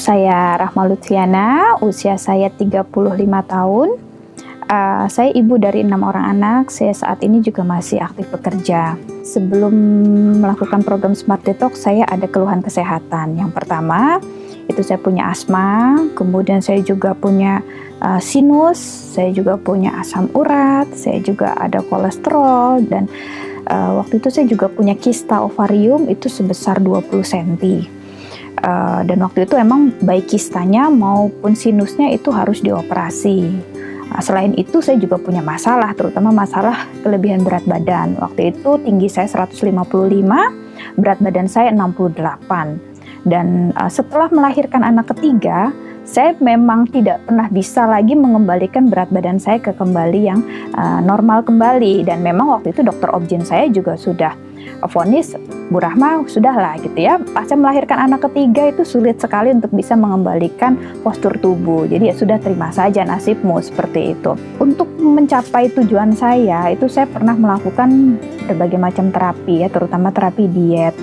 Saya Rahma Lutfiana, usia saya 35 tahun. Saya ibu dari 6 orang anak, saya saat ini juga masih aktif bekerja. Sebelum melakukan program Smart Detox, saya ada keluhan kesehatan. Yang pertama, itu saya punya asma, kemudian saya juga punya sinus, saya juga punya asam urat, saya juga ada kolesterol, dan waktu itu saya juga punya kista ovarium itu sebesar 20 cm. Dan waktu itu emang baik kistanya maupun sinusnya itu harus dioperasi. Selain itu saya juga punya masalah, terutama masalah kelebihan berat badan. Waktu itu tinggi saya 155, berat badan saya 68. Dan setelah melahirkan anak ketiga, saya memang tidak pernah bisa lagi mengembalikan berat badan saya ke kembali yang normal kembali. Dan memang waktu itu dokter obgyn saya juga sudah vonis, Bu Rahma, sudahlah gitu ya. Pasca melahirkan anak ketiga itu sulit sekali untuk bisa mengembalikan postur tubuh. Jadi ya sudah, terima saja nasibmu, seperti itu. Untuk mencapai tujuan saya, itu saya pernah melakukan berbagai macam terapi ya, terutama terapi diet.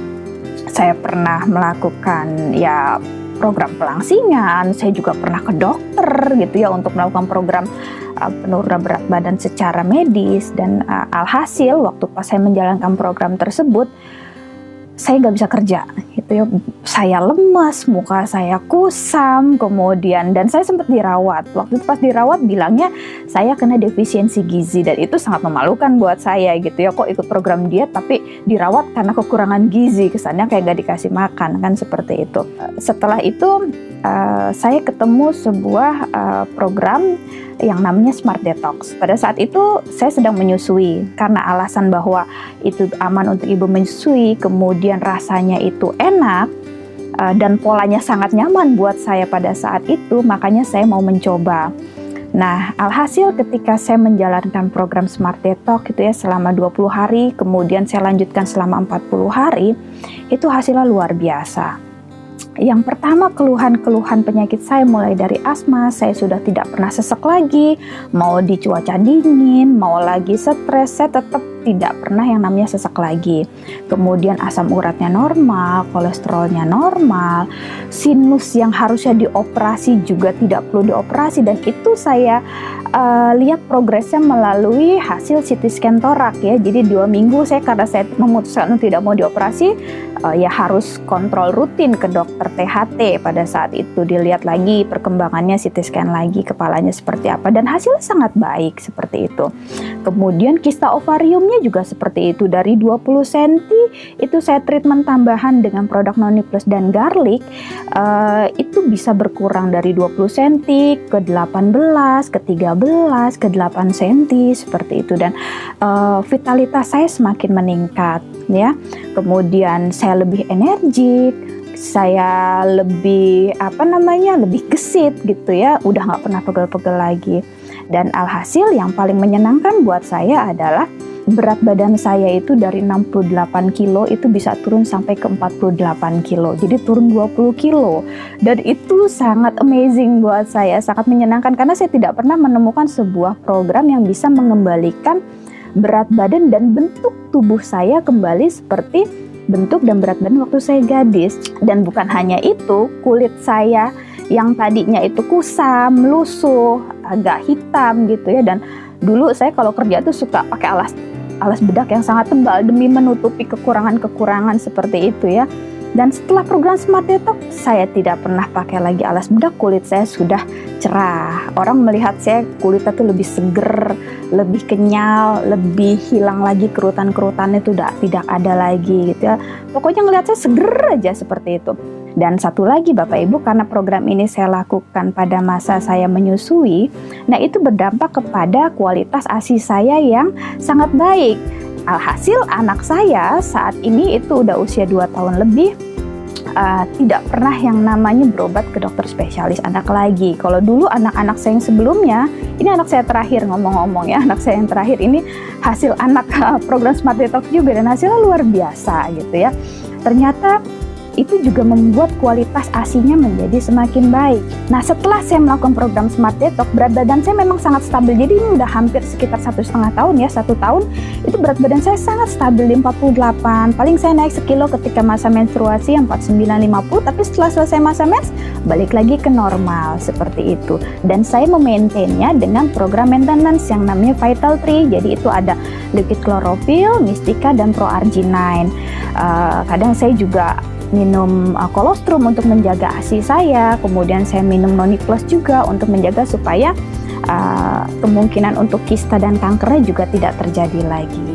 Saya pernah melakukan ya program pelangsingan, saya juga pernah ke dokter gitu ya untuk melakukan program penurunan berat badan secara medis. Dan alhasil waktu pas saya menjalankan program tersebut, saya nggak bisa kerja gitu ya. Saya lemas, muka saya kusam, kemudian dan saya sempat dirawat. Waktu itu pas dirawat bilangnya saya kena defisiensi gizi, dan itu sangat memalukan buat saya gitu ya. Kok ikut program diet tapi dirawat karena kekurangan gizi, kesannya kayak nggak dikasih makan kan, seperti itu. Setelah itu saya ketemu sebuah program yang namanya Smart Detox. Pada saat itu saya sedang menyusui, karena alasan bahwa itu aman untuk ibu menyusui, kemudian rasanya itu enak, dan polanya sangat nyaman buat saya pada saat itu, makanya saya mau mencoba. Nah, alhasil ketika saya menjalankan program Smart Detox gitu ya selama 20 hari, kemudian saya lanjutkan selama 40 hari, itu hasilnya luar biasa. Yang pertama, keluhan-keluhan penyakit saya mulai dari asma, saya sudah tidak pernah sesek lagi, mau di cuaca dingin, mau lagi stres, saya tetap tidak pernah yang namanya sesek lagi. Kemudian asam uratnya normal, kolesterolnya normal, sinus yang harusnya dioperasi juga tidak perlu dioperasi, dan itu saya lihat progresnya melalui hasil CT scan torak ya. Jadi 2 minggu saya, karena saya memutuskan untuk tidak mau dioperasi, ya harus kontrol rutin ke dokter THT. Pada saat itu dilihat lagi perkembangannya, CT scan lagi kepalanya seperti apa, dan hasilnya sangat baik seperti itu. Kemudian kista ovariumnya juga seperti itu, dari 20 cm itu saya treatment tambahan dengan produk Noni Plus dan garlic, itu bisa berkurang dari 20 cm ke 18, ke 13, ke 8 cm seperti itu, dan vitalitas saya semakin meningkat ya. Kemudian saya lebih energik, saya lebih lebih gesit gitu ya, udah nggak pernah pegel-pegel lagi. Dan alhasil yang paling menyenangkan buat saya adalah berat badan saya itu dari 68 kilo itu bisa turun sampai ke 48 kilo, jadi turun 20 kilo. Dan itu sangat amazing buat saya, sangat menyenangkan, karena saya tidak pernah menemukan sebuah program yang bisa mengembalikan berat badan dan bentuk tubuh saya kembali seperti bentuk dan berat badan waktu saya gadis. Dan bukan hanya itu, kulit saya yang tadinya itu kusam, lusuh, agak hitam gitu ya, dan dulu saya kalau kerja tuh suka pakai alas bedak yang sangat tebal demi menutupi kekurangan-kekurangan seperti itu ya. Dan setelah program Smart Detox, saya tidak pernah pakai lagi alas bedak, kulit saya sudah cerah. Orang melihat saya kulitnya tuh lebih seger, lebih kenyal, lebih hilang lagi kerutan-kerutannya itu tidak ada lagi gitu ya. Pokoknya ngelihat saya seger aja seperti itu. Dan satu lagi Bapak Ibu, karena program ini saya lakukan pada masa saya menyusui, nah itu berdampak kepada kualitas ASI saya yang sangat baik. Alhasil anak saya saat ini itu udah usia 2 tahun lebih, tidak pernah yang namanya berobat ke dokter spesialis anak lagi. Kalau dulu anak-anak saya yang sebelumnya, ini anak saya terakhir ngomong-ngomong ya, anak saya yang terakhir ini hasil anak program Smart Detox juga, dan hasilnya luar biasa gitu ya. Ternyata itu juga membuat kualitas ASI-nya menjadi semakin baik. Nah, setelah saya melakukan program Smart Detox, berat badan saya memang sangat stabil. Jadi ini udah hampir sekitar 1,5 tahun ya, 1 tahun itu berat badan saya sangat stabil di 48. Paling saya naik sekilo ketika masa menstruasi yang 49-50, tapi setelah selesai masa mens balik lagi ke normal seperti itu. Dan saya memaintainnya dengan program maintenance yang namanya Vital Tree. Jadi itu ada liquid chlorophyll, Mystica, dan Pro-Arginine. Kadang saya juga minum kolostrum untuk menjaga ASI saya, kemudian saya minum Noni Plus juga untuk menjaga supaya kemungkinan untuk kista dan kankernya juga tidak terjadi lagi.